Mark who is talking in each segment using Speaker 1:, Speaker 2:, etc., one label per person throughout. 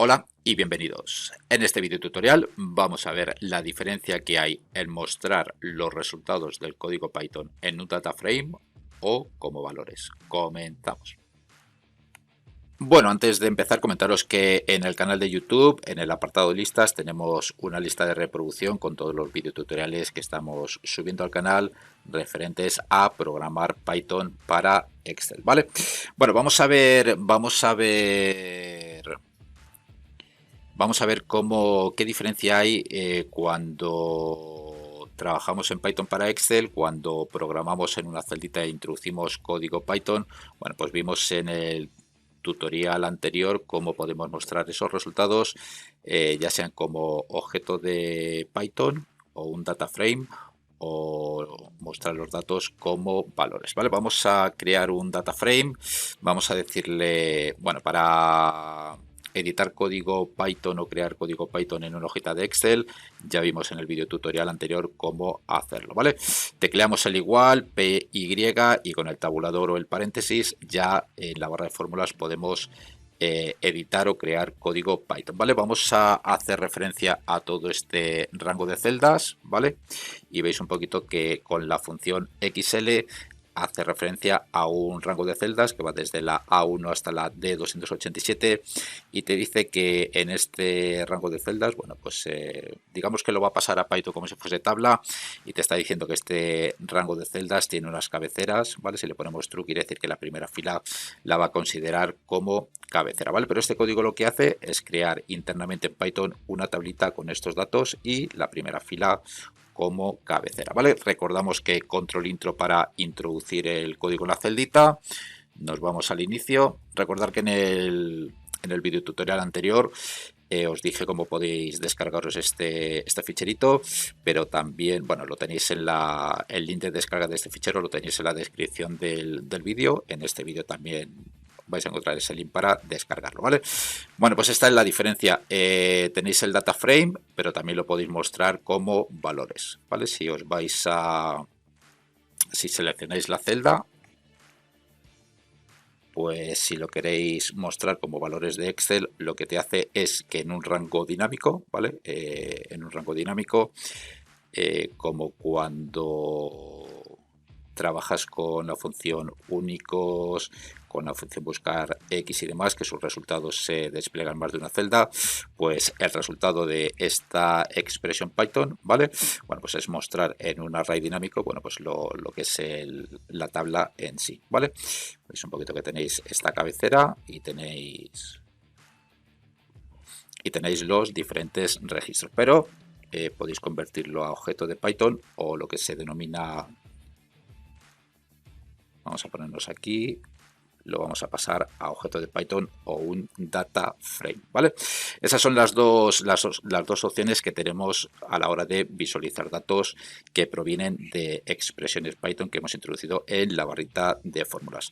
Speaker 1: Hola y bienvenidos. En este video tutorial vamos a ver la diferencia que hay en mostrar los resultados del código Python en un data frame o como valores. Comenzamos. Bueno, antes de empezar, comentaros que en el canal de YouTube, en el apartado listas, tenemos una lista de reproducción con todos los videotutoriales que estamos subiendo al canal referentes a programar Python para Excel, ¿vale? Bueno, vamos a ver qué diferencia hay cuando trabajamos en Python para Excel, cuando programamos en una celdita e introducimos código Python. Bueno, pues vimos en el tutorial anterior cómo podemos mostrar esos resultados, ya sean como objeto de Python o un data frame, o mostrar los datos como valores, ¿vale? Vamos a crear un data frame, vamos a decirle, bueno, para editar código Python o crear código Python en una hojita de Excel, ya vimos en el video tutorial anterior cómo hacerlo, ¿vale? Tecleamos el igual, PY, y con el tabulador o el paréntesis ya en la barra de fórmulas podemos editar o crear código Python, ¿vale? Vamos a hacer referencia a todo este rango de celdas, ¿vale? Y veis un poquito que con la función XL hace referencia a un rango de celdas que va desde la A1 hasta la D287 y te dice que en este rango de celdas, bueno, pues digamos que lo va a pasar a Python como si fuese tabla y te está diciendo que este rango de celdas tiene unas cabeceras, ¿vale? Si le ponemos true quiere decir que la primera fila la va a considerar como cabecera, ¿vale? Pero este código lo que hace es crear internamente en Python una tablita con estos datos y la primera fila como cabecera, ¿vale? Recordamos que control intro para introducir el código en la celdita. Nos vamos al inicio. Recordar que en el video tutorial anterior os dije cómo podéis descargaros este ficherito, pero también, bueno, lo tenéis en el link de descarga de este fichero, lo tenéis en la descripción del vídeo. En este vídeo también vais a encontrar ese link para descargarlo, ¿vale? Bueno, pues esta es la diferencia. Tenéis el data frame, pero también lo podéis mostrar como valores, ¿vale? Si seleccionáis la celda, pues si lo queréis mostrar como valores de Excel, lo que te hace es que en un rango dinámico, ¿vale? En un rango dinámico, como cuando trabajas con la función únicos, con la función buscar X y demás, que sus resultados se despliegan más de una celda, pues el resultado de esta expresión Python, ¿vale? Bueno, pues es mostrar en un array dinámico, bueno, pues lo que es la tabla en sí, ¿vale? Veis un poquito que tenéis esta cabecera y tenéis los diferentes registros, pero podéis convertirlo a objeto de Python o lo que se denomina, vamos a ponernos aquí, lo vamos a pasar a objeto de Python o un data frame, ¿vale? Esas son las dos opciones que tenemos a la hora de visualizar datos que provienen de expresiones Python que hemos introducido en la barrita de fórmulas.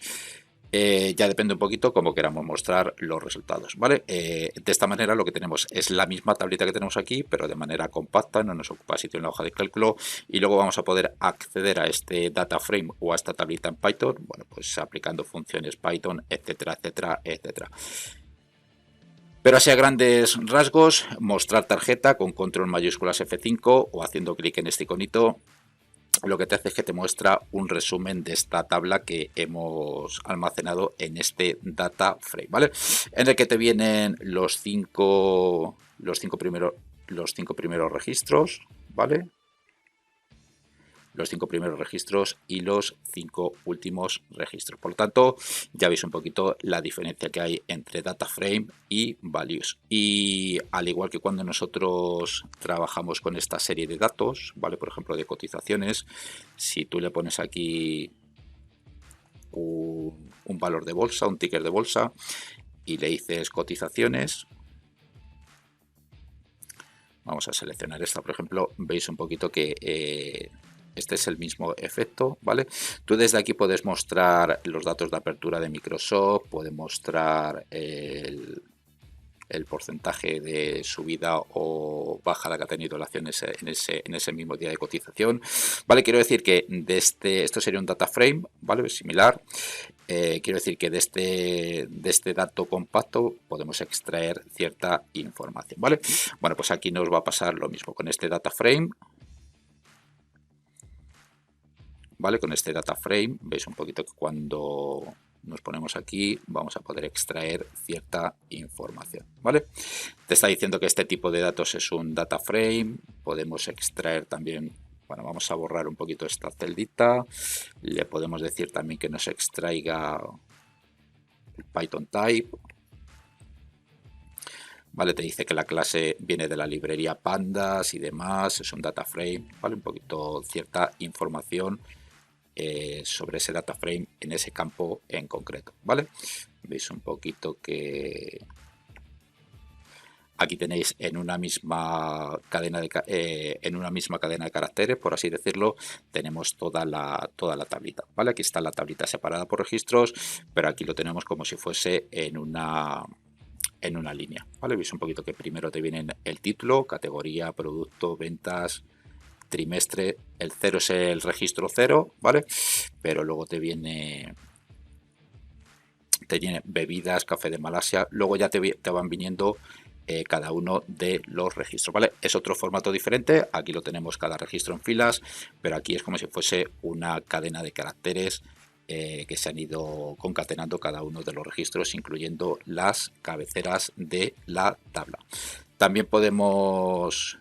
Speaker 1: Ya depende un poquito cómo queramos mostrar los resultados, ¿vale? De esta manera lo que tenemos es la misma tablita que tenemos aquí, pero de manera compacta, no nos ocupa sitio en la hoja de cálculo, y luego vamos a poder acceder a este data frame o a esta tablita en Python, bueno, pues aplicando funciones Python, etcétera, etcétera, etcétera. Pero así a grandes rasgos, mostrar tarjeta con control mayúsculas F5 o haciendo clic en este iconito, lo que te hace es que te muestra un resumen de esta tabla que hemos almacenado en este data frame, ¿vale? En el que te vienen los cinco primeros registros, ¿vale? Los 5 primeros registros y los 5 últimos registros. Por lo tanto, ya veis un poquito la diferencia que hay entre data frame y values. Y al igual que cuando nosotros trabajamos con esta serie de datos, ¿vale? Por ejemplo, de cotizaciones, si tú le pones aquí un valor de bolsa, un ticker de bolsa, y le dices cotizaciones, vamos a seleccionar esta, por ejemplo, veis un poquito que este es el mismo efecto, ¿vale? Tú desde aquí puedes mostrar los datos de apertura de Microsoft, puedes mostrar el porcentaje de subida o bajada que ha tenido la acción en ese mismo día de cotización, ¿vale? Quiero decir que esto sería un data frame, ¿vale? Similar. quiero decir que de este dato compacto podemos extraer cierta información, ¿vale? Bueno, pues aquí nos va a pasar lo mismo con este data frame. ¿Vale? Con este data frame, veis un poquito que cuando nos ponemos aquí vamos a poder extraer cierta información, ¿vale? Te está diciendo que este tipo de datos es un data frame, podemos extraer también, bueno, vamos a borrar un poquito esta celdita, le podemos decir también que nos extraiga el Python type, ¿vale? Te dice que la clase viene de la librería pandas y demás, es un data frame, ¿vale? Un poquito cierta información sobre ese data frame en ese campo en concreto, ¿vale? Veis un poquito que aquí tenéis en una misma cadena de caracteres, por así decirlo, tenemos toda la tablita, ¿vale? Aquí está la tablita separada por registros, pero aquí lo tenemos como si fuese en una línea, ¿vale? Veis un poquito que primero te vienen el título, categoría, producto, ventas, trimestre. El 0 es el registro 0, ¿vale? Pero luego te viene bebidas, café de Malasia, luego ya te van viniendo cada uno de los registros, ¿vale? Es otro formato diferente, aquí lo tenemos cada registro en filas, pero aquí es como si fuese una cadena de caracteres que se han ido concatenando cada uno de los registros, incluyendo las cabeceras de la tabla. También podemos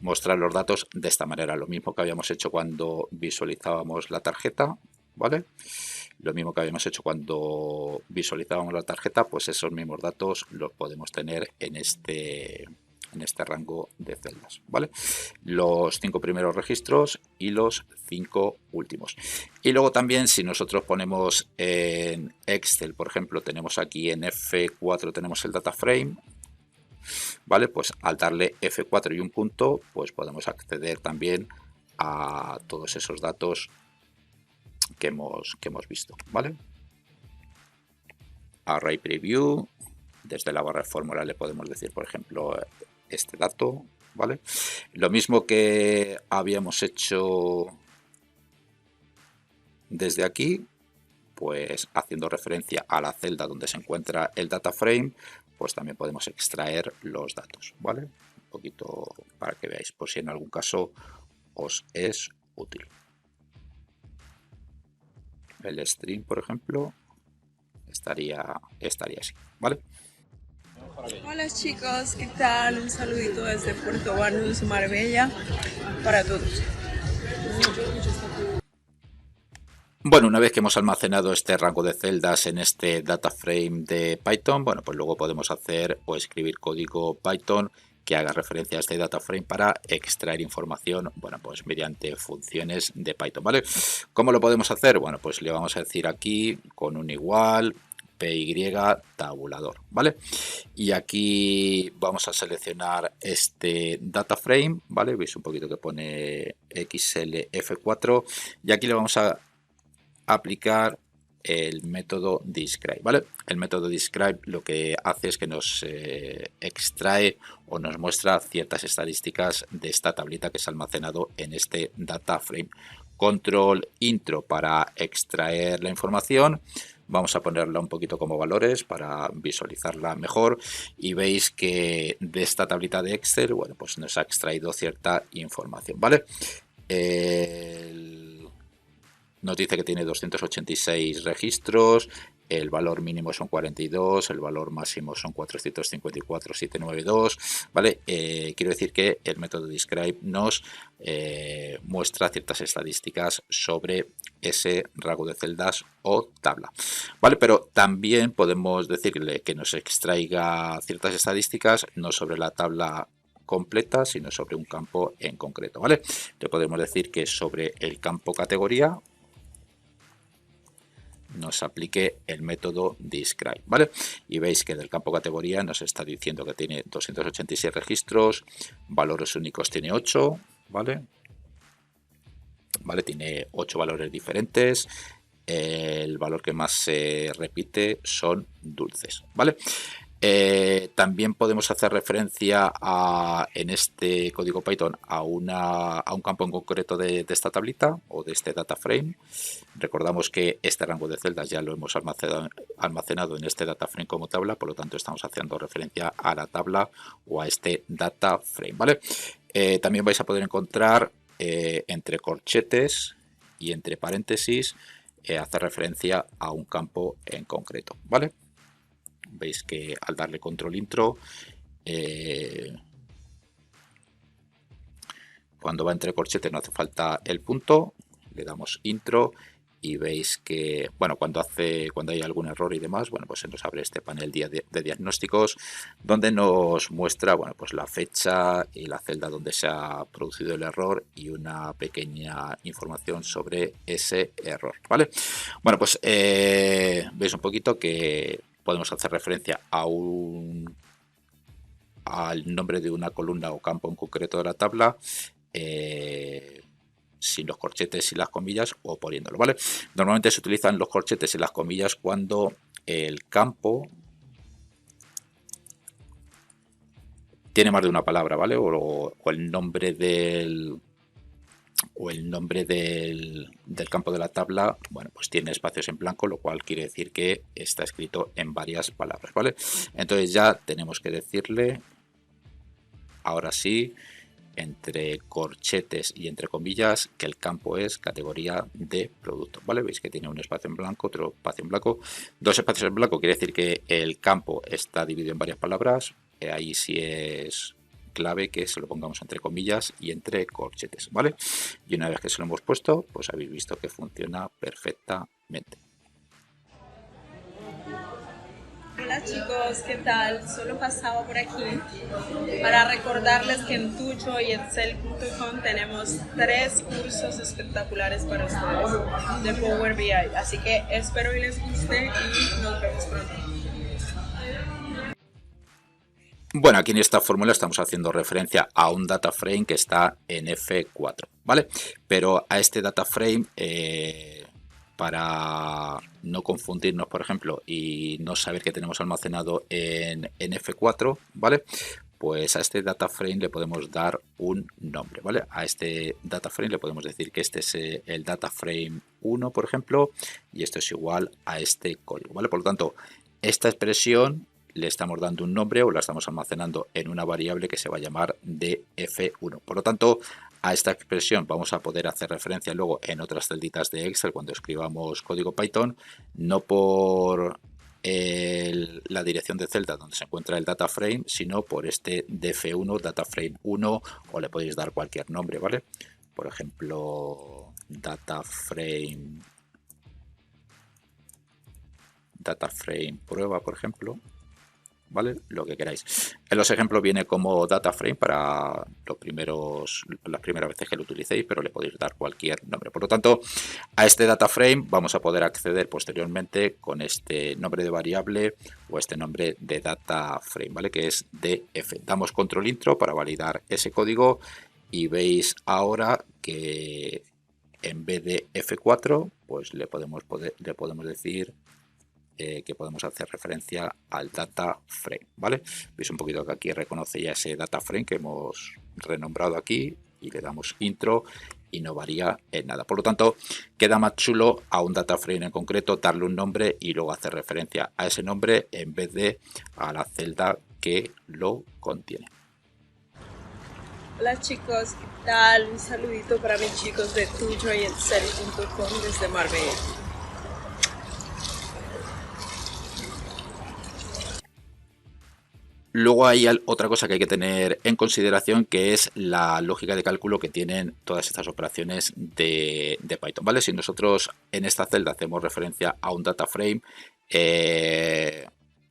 Speaker 1: mostrar los datos de esta manera, lo mismo que habíamos hecho cuando visualizábamos la tarjeta, ¿vale? Lo mismo que habíamos hecho cuando visualizábamos la tarjeta, pues esos mismos datos los podemos tener en este rango de celdas, ¿vale? Los 5 primeros registros y los 5 últimos. Y luego también, si nosotros ponemos en Excel, por ejemplo, tenemos aquí en F4 tenemos el data frame, ¿vale? Pues al darle F4 y un punto, pues podemos acceder también a todos esos datos que hemos visto, ¿vale? Array preview, desde la barra de fórmula le podemos decir, por ejemplo, este dato, ¿vale? Lo mismo que habíamos hecho desde aquí, pues haciendo referencia a la celda donde se encuentra el data frame, pues también podemos extraer los datos, ¿vale? Un poquito para que veáis, por si en algún caso os es útil. El string, por ejemplo, estaría así, ¿vale?
Speaker 2: Hola chicos, ¿qué tal? Un saludito desde Puerto Banús, Marbella, para todos.
Speaker 1: Bueno, una vez que hemos almacenado este rango de celdas en este data frame de Python, bueno, pues luego podemos hacer o escribir código Python que haga referencia a este data frame para extraer información, bueno, pues mediante funciones de Python, ¿vale? ¿Cómo lo podemos hacer? Bueno, pues le vamos a decir aquí con un igual py tabulador, ¿vale? Y aquí vamos a seleccionar este data frame, ¿vale? Veis un poquito que pone XLF4 y aquí le vamos a aplicar el método describe, ¿vale? El método describe lo que hace es que nos extrae o nos muestra ciertas estadísticas de esta tablita que se ha almacenado en este data frame. Control intro para extraer la información. Vamos a ponerla un poquito como valores para visualizarla mejor y veis que de esta tablita de Excel, bueno, pues nos ha extraído cierta información, ¿vale? Nos dice que tiene 286 registros, el valor mínimo son 42, el valor máximo son 454,792, ¿vale? Quiero decir que el método describe nos muestra ciertas estadísticas sobre ese rango de celdas o tabla, ¿vale? Pero también podemos decirle que nos extraiga ciertas estadísticas no sobre la tabla completa, sino sobre un campo en concreto, ¿vale? Le podemos decir que sobre el campo categoría nos aplique el método describe, ¿vale? Y veis que del campo categoría nos está diciendo que tiene 286 registros, valores únicos tiene 8, ¿vale? Tiene 8 valores diferentes, el valor que más se repite son dulces, ¿vale? También podemos hacer referencia en este código Python a un campo en concreto de esta tablita o de este data frame. Recordamos que este rango de celdas ya lo hemos almacenado en este data frame como tabla, por lo tanto estamos haciendo referencia a la tabla o a este data frame, ¿vale? También vais a poder encontrar entre corchetes y entre paréntesis hacer referencia a un campo en concreto, ¿vale? Veis que al darle control intro, cuando va entre corchetes no hace falta el punto, le damos intro y veis que, bueno, cuando hay algún error y demás, bueno, pues se nos abre este panel de diagnósticos donde nos muestra, bueno, pues la fecha y la celda donde se ha producido el error y una pequeña información sobre ese error, ¿vale? Bueno, pues veis un poquito que podemos hacer referencia al nombre de una columna o campo en concreto de la tabla sin los corchetes y las comillas o poniéndolo, ¿vale? Normalmente se utilizan los corchetes y las comillas cuando el campo tiene más de una palabra, ¿vale? O el nombre del campo de la tabla, bueno, pues tiene espacios en blanco, lo cual quiere decir que está escrito en varias palabras, ¿vale? Entonces ya tenemos que decirle, ahora sí, entre corchetes y entre comillas, que el campo es categoría de producto, ¿vale? Veis que tiene un espacio en blanco, otro espacio en blanco, dos espacios en blanco, quiere decir que el campo está dividido en varias palabras, ahí sí es clave que se lo pongamos entre comillas y entre corchetes, ¿vale? Y una vez que se lo hemos puesto, pues habéis visto que funciona perfectamente.
Speaker 2: Hola chicos, ¿qué tal? Solo pasaba por aquí para recordarles que en Tucho y Excel.com tenemos 3 cursos espectaculares para ustedes de Power BI, así que espero que les guste y nos vemos pronto.
Speaker 1: Bueno, aquí en esta fórmula estamos haciendo referencia a un data frame que está en F4, ¿vale? Pero a este data frame, para no confundirnos, por ejemplo, y no saber que tenemos almacenado en F4, ¿vale? Pues a este data frame le podemos dar un nombre, ¿vale? A este data frame le podemos decir que este es el data frame 1, por ejemplo, y esto es igual a este código, ¿vale? Por lo tanto, esta expresión le estamos dando un nombre o la estamos almacenando en una variable que se va a llamar df1. Por lo tanto, a esta expresión vamos a poder hacer referencia luego en otras celditas de Excel cuando escribamos código Python, no por la dirección de celda donde se encuentra el data frame, sino por este df1, data frame 1, o le podéis dar cualquier nombre, ¿vale? Por ejemplo, data frame prueba, por ejemplo, ¿vale? Lo que queráis. En los ejemplos viene como data frame para las primeras veces que lo utilicéis, pero le podéis dar cualquier nombre. Por lo tanto, a este data frame vamos a poder acceder posteriormente con este nombre de variable o este nombre de data frame, ¿vale? Que es df. Damos control intro para validar ese código y veis ahora que en vez de F4, pues le podemos decir que podemos hacer referencia al data frame, ¿vale? Veis un poquito que aquí reconoce ya ese data frame que hemos renombrado aquí y le damos intro y no varía en nada. Por lo tanto, queda más chulo a un data frame en concreto darle un nombre y luego hacer referencia a ese nombre en vez de a la celda que lo contiene.
Speaker 2: Hola chicos, ¿qué tal? Un saludito para mis chicos de Tucho y Excel.com desde Marbella.
Speaker 1: Luego hay otra cosa que hay que tener en consideración, que es la lógica de cálculo que tienen todas estas operaciones de Python, ¿vale? Si nosotros en esta celda hacemos referencia a un data frame,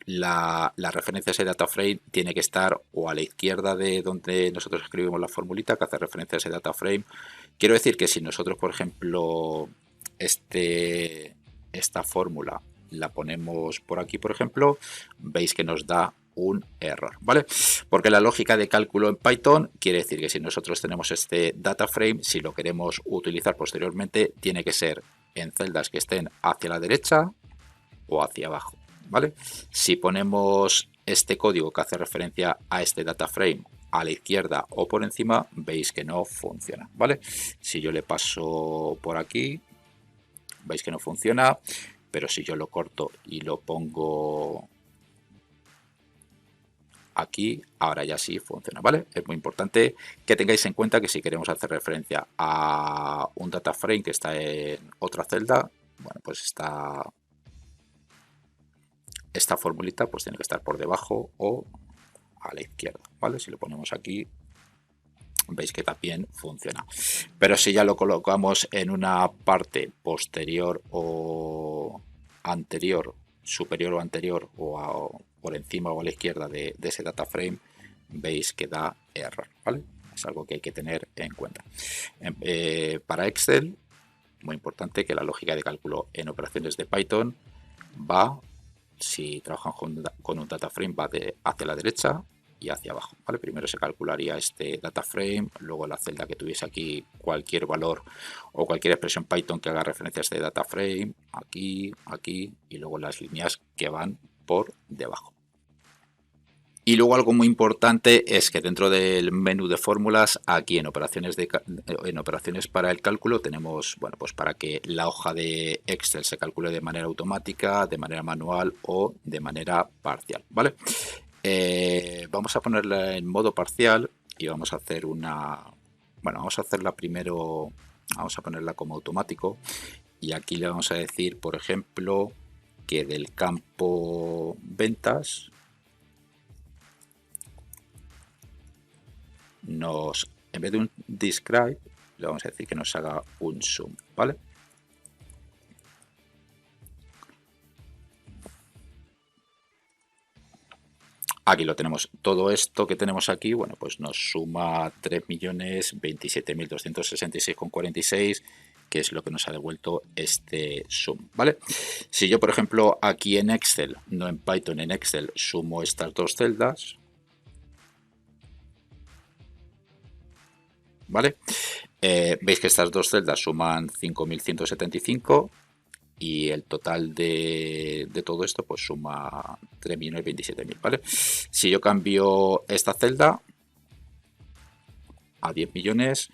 Speaker 1: la referencia a ese data frame tiene que estar o a la izquierda de donde nosotros escribimos la formulita que hace referencia a ese data frame. Quiero decir que si nosotros, por ejemplo, esta fórmula la ponemos por aquí, por ejemplo, veis que nos da un error, ¿vale? Porque la lógica de cálculo en Python quiere decir que si nosotros tenemos este data frame, si lo queremos utilizar posteriormente, tiene que ser en celdas que estén hacia la derecha o hacia abajo, ¿vale? Si ponemos este código que hace referencia a este data frame a la izquierda o por encima, veis que no funciona, ¿vale? Si yo le paso por aquí, veis que no funciona, pero si yo lo corto y lo pongo aquí, ahora ya sí funciona, ¿vale? Es muy importante que tengáis en cuenta que si queremos hacer referencia a un data frame que está en otra celda, bueno, pues esta formulita pues tiene que estar por debajo o a la izquierda, ¿vale? Si lo ponemos aquí, veis que también funciona. Pero si ya lo colocamos en una parte posterior o anterior, superior o anterior, o por encima o a la izquierda de ese data frame, veis que da error, ¿vale? Es algo que hay que tener en cuenta. Para Excel, muy importante que la lógica de cálculo en operaciones de Python va, si trabajan con un data frame, va hacia la derecha y hacia abajo, ¿vale? Primero se calcularía este data frame, luego la celda que tuviese aquí cualquier valor o cualquier expresión Python que haga referencia a este data frame, aquí, aquí, y luego las líneas que van por debajo. Y luego algo muy importante es que dentro del menú de fórmulas, aquí en operaciones para el cálculo, tenemos, bueno, pues para que la hoja de Excel se calcule de manera automática, de manera manual o de manera parcial, ¿vale? Vamos a ponerla en modo parcial y vamos a hacer vamos a hacerla primero, vamos a ponerla como automático y aquí le vamos a decir, por ejemplo, que del campo ventas en vez de un describe, le vamos a decir que nos haga un sum, ¿vale? Aquí lo tenemos. Todo esto que tenemos aquí, bueno, pues nos suma 3.027.266,46, que es lo que nos ha devuelto este sum, ¿vale? Si yo, por ejemplo, aquí en Excel, no en Python, en Excel, sumo estas dos celdas, ¿vale? Veis que estas dos celdas suman 5.175 y el total de todo esto pues suma 3.027.000, ¿vale? Si yo cambio esta celda a 10 millones,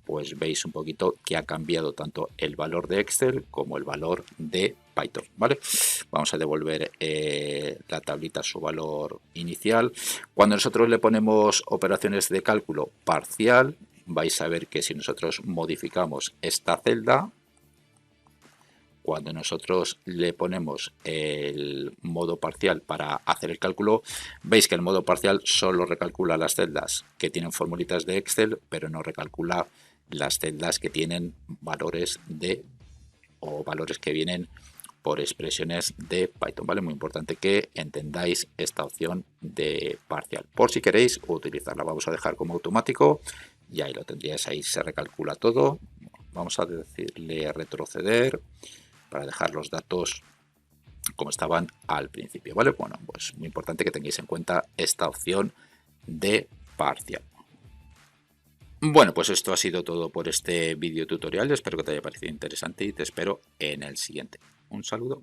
Speaker 1: pues veis un poquito que ha cambiado tanto el valor de Excel como el valor de Python, ¿vale? Vamos a devolver la tablita a su valor inicial. Cuando nosotros le ponemos operaciones de cálculo parcial, vais a ver que si nosotros modificamos esta celda, cuando nosotros le ponemos el modo parcial para hacer el cálculo, veis que el modo parcial solo recalcula las celdas que tienen formulitas de Excel, pero no recalcula las celdas que tienen valores valores que vienen por expresiones de Python, ¿vale? Muy importante que entendáis esta opción de parcial. Por si queréis utilizarla, vamos a dejar como automático y ahí lo tendríais, ahí se recalcula todo. Vamos a decirle retroceder para dejar los datos como estaban al principio, ¿vale? Bueno, pues muy importante que tengáis en cuenta esta opción de parcial. Bueno, pues esto ha sido todo por este vídeo tutorial. Espero que te haya parecido interesante y te espero en el siguiente. Un saludo.